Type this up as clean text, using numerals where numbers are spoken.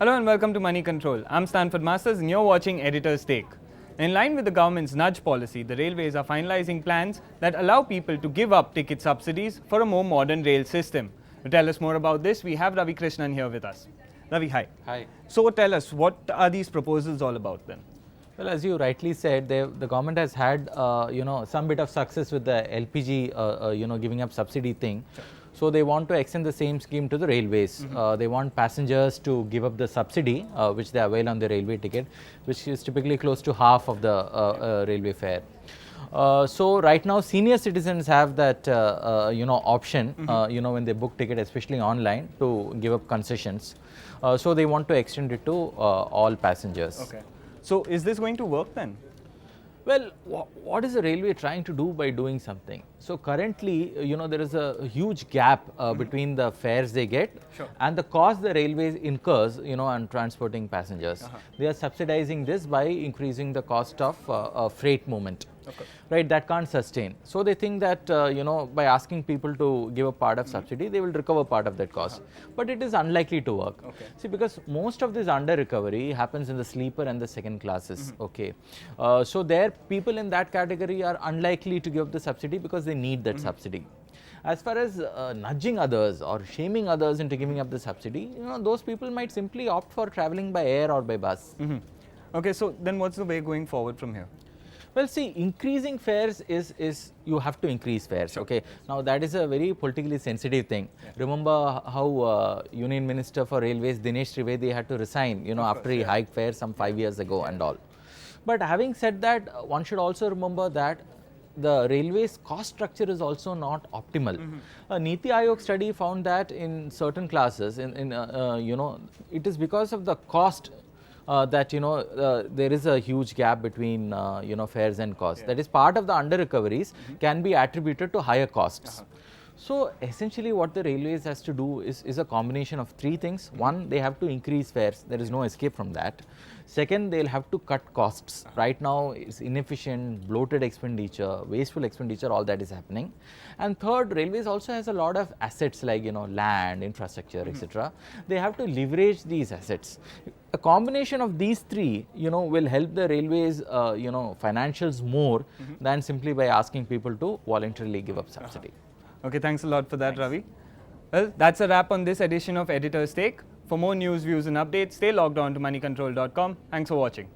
Hello and welcome to Money Control. I'm Stanford Masters and you're watching Editor's Take. In line with the government's nudge policy, the railways are finalizing plans that allow people to give up ticket subsidies for a more modern rail system. To tell us more about this, we have Ravi Krishnan here with us. Ravi, hi. Hi. So tell us, what are these proposals all about then? Well, as you rightly said, the government has had some bit of success with the LPG giving up subsidy thing. Sure. So they want to extend the same scheme to the railways. They want passengers to give up the subsidy which they avail on the railway ticket, which is typically close to half of the railway fare. So right now senior citizens have that option when they book ticket, especially online, to give up concessions. So they want to extend it to all passengers. Okay. So is this going to work then? Well, what is the railway trying to do by doing something? So currently, there is a huge gap between the fares they get and the cost the railways incurs, on transporting passengers. They are subsidizing this by increasing the cost of freight movement. Okay. Right, that can't sustain. So they think that by asking people to give a part of subsidy, they will recover part of that cost. But it is unlikely to work. Okay. See, because most of this under recovery happens in the sleeper and the second classes. Okay, so there people in that category are unlikely to give the subsidy because they need that subsidy. As far as nudging others or shaming others into giving up the subsidy, those people might simply opt for traveling by air or by bus. Okay, so then what's the way going forward from here? Well, see, increasing fares is you have to increase fares. Okay, now that is a very politically sensitive thing. Remember how Union Minister for Railways Dinesh Trivedi had to resign, after he hiked fares some 5 years ago and all. But having said that, one should also remember that the railways cost structure is also not optimal. A Niti Aayog study found that in certain classes, it is because of the cost that there is a huge gap between fares and costs. That is part of the under recoveries can be attributed to higher costs. So essentially what the railways has to do is a combination of three things. One, they have to increase fares. There is no escape from that. Second, they'll have to cut costs. Right now it's inefficient, bloated expenditure, wasteful expenditure, all that is happening. And third, railways also has a lot of assets like land, infrastructure, etc. They have to leverage these assets. A combination of these three, will help the railways, financials more than simply by asking people to voluntarily give up subsidy. Okay, thanks a lot for that, Ravi. Well, that's a wrap on this edition of Editor's Take. For more news, views and updates, stay logged on to moneycontrol.com. Thanks for watching.